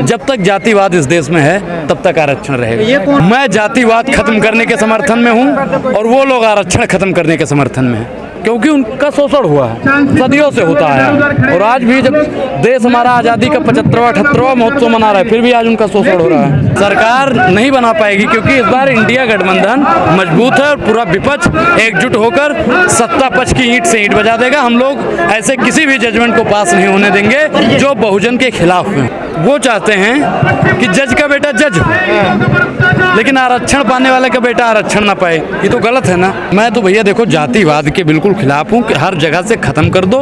जब तक जातिवाद इस देश में है तब तक आरक्षण रहेगा। मैं जातिवाद खत्म करने के समर्थन में हूं और वो लोग आरक्षण खत्म करने के समर्थन में हैं, क्योंकि उनका शोषण हुआ है, सदियों से होता आया है। और आज भी जब देश हमारा आज़ादी का 75वां 78वां महोत्सव मना रहा है, फिर भी आज उनका शोषण हो रहा है। सरकार नहीं बना पाएगी, क्योंकि इस बार इंडिया गठबंधन मजबूत है और पूरा विपक्ष एकजुट होकर सत्ता पक्ष की ईंट से ईंट बजा देगा। हम लोग ऐसे किसी भी जजमेंट को पास नहीं होने देंगे जो बहुजन के खिलाफ हैं। वो चाहते हैं कि जज का बेटा जज हो, लेकिन आरक्षण पाने वाले का बेटा आरक्षण ना पाए, ये तो गलत है ना। मैं तो भैया देखो जातिवाद के बिल्कुल खिलाफ हूँ कि हर जगह से खत्म कर दो,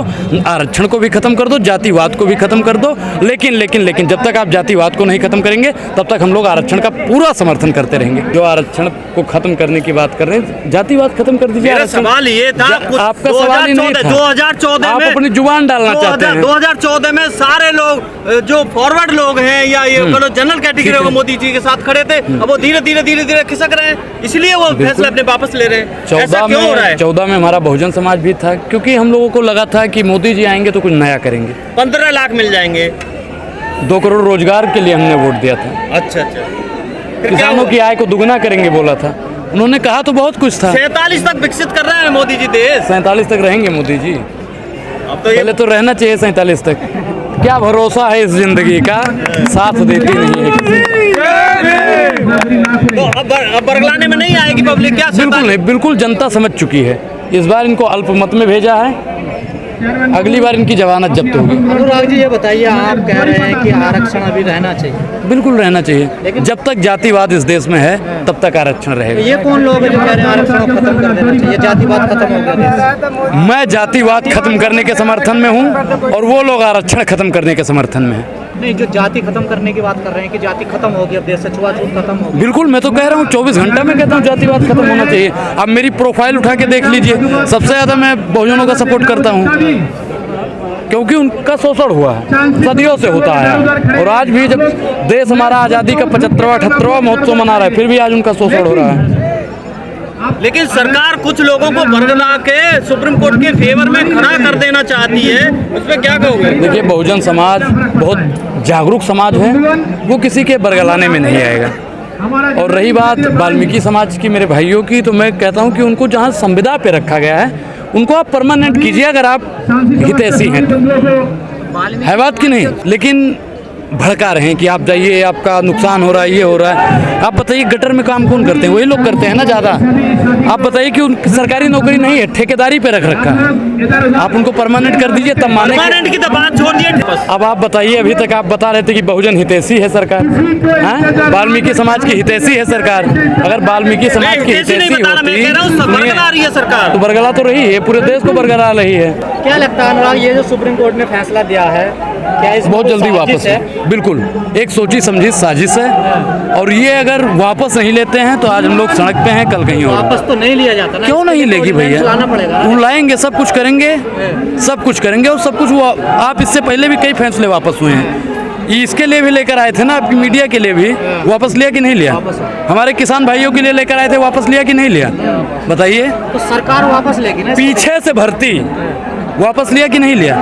आरक्षण को भी खत्म कर दो, जातिवाद को भी खत्म कर दो। लेकिन जब तक आप जातिवाद को नहीं खत्म करेंगे तब तक हम लोग आरक्षण का पूरा समर्थन करते रहेंगे। जो आरक्षण को खत्म करने की बात कर रहे हैं, जातिवाद खत्म कर दीजिए। मेरा सवाल ये था, आपका सवाल ही नहीं था। 2014 में आप अपनी जुबान डालना चाहते हैं। 2014 में सारे लोग जो फॉरवर्ड लोग हैं या ये जनरल कैटेगरी को मोदी जी के साथ खड़े थे, अब वो धीरे धीरे खिसक रहे हैं, इसलिए वो फैसला अपने वापस ले रहे हैं। ऐसा क्यों हो रहा है? 14 में हमारा बहुजन समाज भी था, क्योंकि हम लोगों को लगा था कि मोदी जी आएंगे तो कुछ नया करेंगे। 15 लाख मिल जाएंगे, 2 करोड़ रोजगार के लिए हमने वोट दिया था। अच्छा। किसानों की आय को दुगना करेंगे बोला था, उन्होंने कहा तो बहुत कुछ था। 47 तक विकसित कर रहे हैं मोदी जी देश। 47 तक रहेंगे मोदी जी, अब तो पहले तो रहना चाहिए 47 तक। क्या भरोसा है इस जिंदगी का, साथ देती नहीं है किसी। तो अब बरगलाने में नहीं आएगी पब्लिक क्या? बिल्कुल नहीं, बिल्कुल जनता समझ चुकी है। इस बार इनको अल्पमत में भेजा है, अगली बार इनकी जमानत जब्त होगी। अनुराग जी ये बताइए, आप कह रहे हैं कि आरक्षण अभी रहना चाहिए। बिल्कुल रहना चाहिए, जब तक जातिवाद इस देश में है तब तक आरक्षण रहेगा। ये कौन लोग हैं जो कह रहे हैं आरक्षण को खत्म कर देना चाहिए, जातिवाद खत्म हो गया? मैं जातिवाद खत्म करने के समर्थन में हूं और वो लोग आरक्षण खत्म करने के समर्थन में हैं। नहीं, जो जाति खत्म करने की बात कर रहे हैं कि जाति खत्म हो गई, अब देश से छुआछूत खत्म हो गई। बिल्कुल, मैं तो कह रहा हूँ 24 घंटा में कहता हूँ जातिवाद खत्म होना चाहिए। अब मेरी प्रोफाइल उठा के देख लीजिए, सबसे ज़्यादा मैं बहुजनों का सपोर्ट करता हूँ, क्योंकि उनका शोषण हुआ है, सदियों से होता आया है। और आज भी जब देश हमारा आज़ादी का 75वां 78वां महोत्सव मना रहा है, फिर भी आज उनका शोषण हो रहा है। लेकिन सरकार कुछ लोगों को बरगला के सुप्रीम कोर्ट के फेवर में खड़ा कर देना चाहती है, उसमें क्या कहोगे? देखिए, बहुजन समाज बहुत जागरूक समाज है, वो किसी के बरगलाने में नहीं आएगा। और रही बात वाल्मीकि समाज की, मेरे भाइयों की, तो मैं कहता हूँ कि उनको जहाँ संविदा पे रखा गया है उनको आप परमानेंट कीजिए, अगर आप हितैषी हैं तो। है बात कि नहीं? लेकिन भड़का रहे हैं कि आप जाइए, आपका नुकसान हो रहा है, ये हो रहा है। आप बताइए गटर में काम कौन करते हैं? वही लोग करते हैं ना ज़्यादा। आप बताइए कि उनकी सरकारी नौकरी नहीं है, ठेकेदारी पे रख रखा है। आप उनको परमानेंट कर दीजिए, तब माने। परमानेंट की तो बात छोड़ दिए। अब आप बताइए, अभी तक आप बता रहे थे कि बहुजन हितैषी है सरकार, हाँ? वाल्मीकि समाज की हितैषी है सरकार। अगर वाल्मीकि समाज की हितैषी होती सरकार तो बरगला तो रही है, पूरे देश को बरगला रही है। क्या लगता है अनुराग, ये जो सुप्रीम कोर्ट ने फैसला दिया है, क्या इस बहुत जल्दी वापस है? बिल्कुल, एक सोची समझी साजिश है, और ये अगर वापस नहीं लेते हैं तो आज हम लोग सड़क पे हैं, कल कहीं और। वापस तो नहीं लिया जाता ना? क्यों नहीं लेगी भैया? लाना पड़ेगा। वो लाएंगे, सब कुछ करेंगे, सब कुछ करेंगे। और सब कुछ वो, आप इससे पहले भी कई फैसले वापस हुए हैं, इसके लिए भी लेकर आए थे ना, आपकी मीडिया के लिए भी वापस लिया कि नहीं लिया? हमारे किसान भाइयों के लिए लेकर आए थे, वापस लिया कि नहीं लिया? बताइए। तो सरकार वापस लेगी ना? पीछे से भर्ती वापस लिया कि नहीं लिया?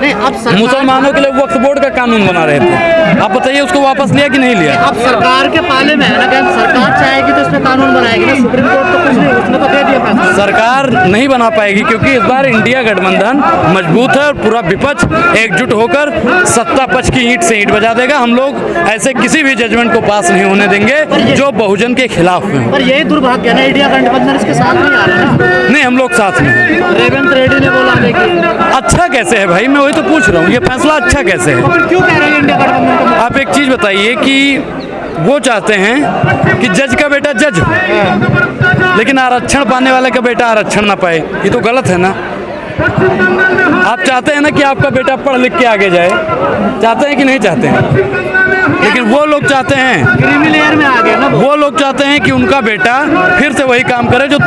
नहीं, अब मुसलमानों के लिए वक्फ बोर्ड का कानून बना रहे थे, आप बताइए उसको वापस लिया कि नहीं लिया? अब सरकार के पाले में है ना, कि सरकार चाहेगी तो इसमें कानून बनाएगी ना। सुप्रीम कोर्ट तो कुछ नहीं, उसने तो दे दिया फैसला। सरकार नहीं बना पाएगी, क्योंकि इस बार इंडिया गठबंधन मजबूत है और पूरा विपक्ष एकजुट होकर सत्ता पक्ष की ईंट से ईंट बजा देगा। हम लोग ऐसे किसी भी जजमेंट को पास नहीं होने देंगे जो बहुजन के खिलाफ में। पर यही दुर्भाग्य है ना, इंडिया गठबंधन इसके साथ नहीं आ रहा ना। नहीं, हम लोग साथ में हैं। रेवंत रेड्डी ने बोला कि अच्छा कैसे है भाई? मैं वही तो पूछ रहा हूँ, ये फैसला अच्छा कैसे है? क्यों कह रहे हैं इंडिया गठबंधन को? आप एक चीज़ बताइए कि वो चाहते हैं कि जज का बेटा जज हो, लेकिन आरक्षण पाने वाले का बेटा आरक्षण ना पाए, ये तो गलत है ना। आप चाहते हैं ना कि आपका बेटा पढ़ लिख के आगे जाए, चाहते हैं कि नहीं चाहते हैं? लेकिन वो लोग चाहते हैं, क्रीमी लेयर में आ गए ना वो लोग चाहते हैं कि उनका बेटा फिर से वही काम करे जो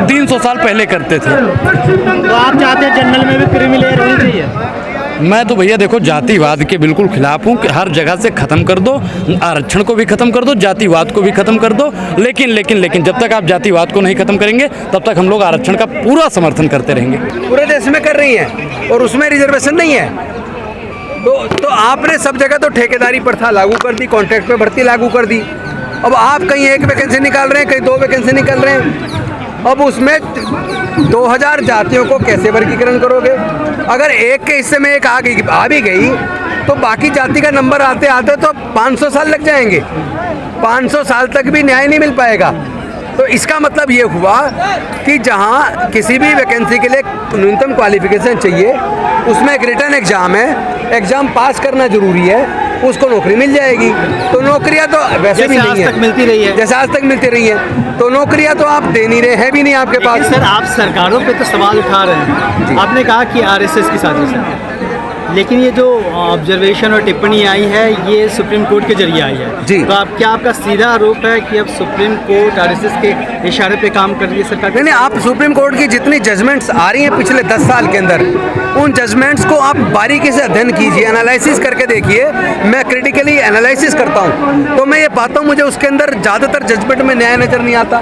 300 साल पहले करते थे। तो आप चाहते हैं जनरल में भी क्रीमी लेयर होनी चाहिए? मैं तो भैया देखो जातिवाद के बिल्कुल खिलाफ हूँ कि हर जगह से खत्म कर दो, आरक्षण को भी खत्म कर दो, जातिवाद को भी खत्म कर दो। लेकिन जब तक आप जातिवाद को नहीं खत्म करेंगे तब तक हम लोग आरक्षण का पूरा समर्थन करते रहेंगे। पूरे देश में कर रही हैं और उसमें रिजर्वेशन नहीं है। तो आपने सब जगह तो ठेकेदारी प्रथा लागू कर दी, कॉन्ट्रैक्ट पे भर्ती लागू कर दी। अब आप कहीं एक वैकेंसी निकाल रहे हैं, कहीं 2 वैकेंसी निकाल रहे हैं। अब उसमें 2000 जातियों को कैसे वर्गीकरण करोगे? अगर एक के हिस्से में एक आ भी गई तो बाकी जाति का नंबर आते आते तो 500 साल लग जाएंगे। 500 साल तक भी न्याय नहीं मिल पाएगा। तो इसका मतलब ये हुआ कि जहाँ किसी भी वैकेंसी के लिए न्यूनतम क्वालिफिकेशन चाहिए, उसमें एक रिटन एग्ज़ाम है, एग्ज़ाम पास करना ज़रूरी है, उसको नौकरी मिल जाएगी। तो नौकरियां तो वैसे भी नहीं है, तक मिलती रही है, जैसे आज तक मिलती रही है। तो नौकरियां तो आप दे नहीं रहे हैं, भी नहीं आपके पास। सर आप सरकारों पे तो सवाल उठा रहे हैं। आपने कहा कि आरएसएस की साजिश है, लेकिन ये जो ऑब्जर्वेशन और टिप्पणी आई है ये सुप्रीम कोर्ट के जरिए आई है जी। तो क्या आपका सीधा आरोप है कि अब सुप्रीम कोर्ट आरएसएस के इशारे पे काम कर रही है सरकार? नहीं, आप सुप्रीम कोर्ट की जितनी जजमेंट्स आ रही हैं पिछले 10 साल के अंदर, उन जजमेंट्स को आप बारीकी से अध्ययन कीजिए, एनालिसिस करके देखिए। मैं क्रिटिकली एनालिसिस करता हूँ तो मैं ये पाता हूँ मुझे उसके अंदर ज़्यादातर जजमेंट में न्याय नज़र नहीं आता।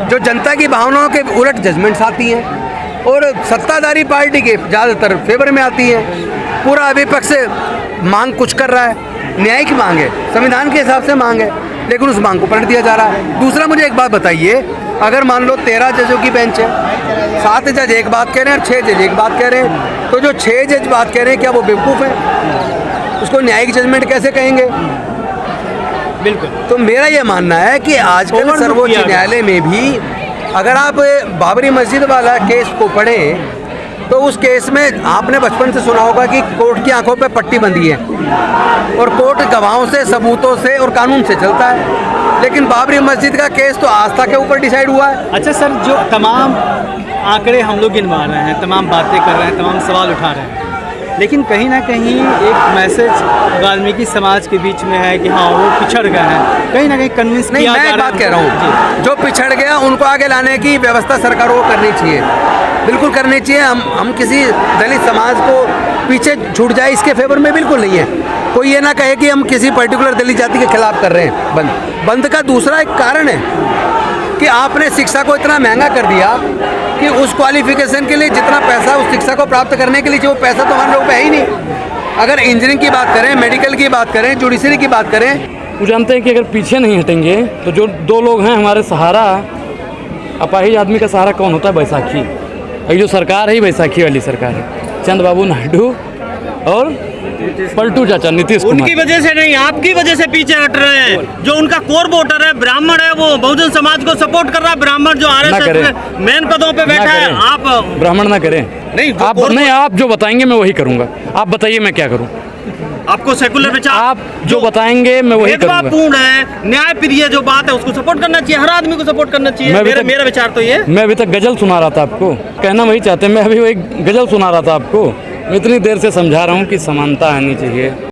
जो जनता की भावनाओं के उलट जजमेंट्स आती हैं और सत्ताधारी पार्टी के ज़्यादातर फेवर में आती हैं। पूरा विपक्ष मांग कुछ कर रहा है, न्यायिक मांग है, संविधान के हिसाब से मांग है, लेकिन उस मांग को पलट दिया जा रहा है। दूसरा, मुझे एक बात बताइए, अगर मान लो 13 जजों की बेंच है, 7 जज एक बात कह रहे हैं और 6 जज एक बात कह रहे हैं, तो जो 6 जज बात कह रहे हैं क्या वो बेवकूफ़ है? उसको न्यायिक जजमेंट कैसे कहेंगे? बिल्कुल। तो मेरा ये मानना है कि आजकल सर्वोच्च न्यायालय में भी अगर आप बाबरी मस्जिद वाला केस को पढ़ें तो उस केस में आपने बचपन से सुना होगा कि कोर्ट की आंखों पे पट्टी बंधी है और कोर्ट गवाहों से, सबूतों से और कानून से चलता है। लेकिन बाबरी मस्जिद का केस तो आस्था के ऊपर डिसाइड हुआ है। अच्छा सर, जो तमाम आंकड़े हम लोग गिनवा रहे हैं, तमाम बातें कर रहे हैं, तमाम सवाल उठा रहे हैं, लेकिन कहीं ना कहीं एक मैसेज वाल्मीकि समाज के बीच में है कि हाँ वो पिछड़ गए हैं, कहीं ना कहीं कन्विंस नहीं, मैं एक बात कह रहा हूँ, जो पिछड़ गया उनको आगे लाने की व्यवस्था सरकारों को करनी चाहिए, बिल्कुल करनी चाहिए। हम किसी दलित समाज को पीछे छूट जाए इसके फेवर में बिल्कुल नहीं है। कोई ये ना कहे कि हम किसी पर्टिकुलर दलित जाति के खिलाफ कर रहे हैं। बंद का दूसरा एक कारण है कि आपने शिक्षा को इतना महंगा कर दिया कि उस क्वालिफिकेशन के लिए जितना पैसा उस शिक्षा को प्राप्त करने के लिए जो पैसा तो हमारे लोगों पे है ही नहीं। अगर इंजीनियरिंग की बात करें, मेडिकल की बात करें, जुडिशरी की बात करें, वो जानते हैं कि अगर पीछे नहीं हटेंगे तो जो 2 लोग हैं हमारे सहारा, अपाहिज आदमी का सहारा कौन होता है? बैसाखी। ये जो सरकार है बैसाखी वाली सरकार है, चंद्रबाबू नायडू और पलटू चाचा नीतीश कुमार। उनकी वजह से नहीं, आपकी वजह से पीछे हट रहे हैं। जो उनका कोर वोटर है, ब्राह्मण है, वो बहुजन समाज को सपोर्ट कर रहा है। ब्राह्मण जो आरएसएस में मेन पदों पे बैठा है, आप ब्राह्मण ना करें। नहीं, आप जो बताएंगे मैं वही करूंगा। आप बताइए मैं क्या करूं? आपको सेकुलर विचार, आप जो बताएंगे मैं वही करूंगा। पूर्ण है, न्याय प्रिय जो बात है उसको सपोर्ट करना चाहिए, हर आदमी को सपोर्ट करना चाहिए। मेरा विचार तो ये। मैं अभी तक गजल सुना रहा था आपको, कहना वही चाहते हैं। मैं अभी वही गजल सुना रहा था आपको। मैं इतनी देर से समझा रहा हूँ कि समानता आनी चाहिए।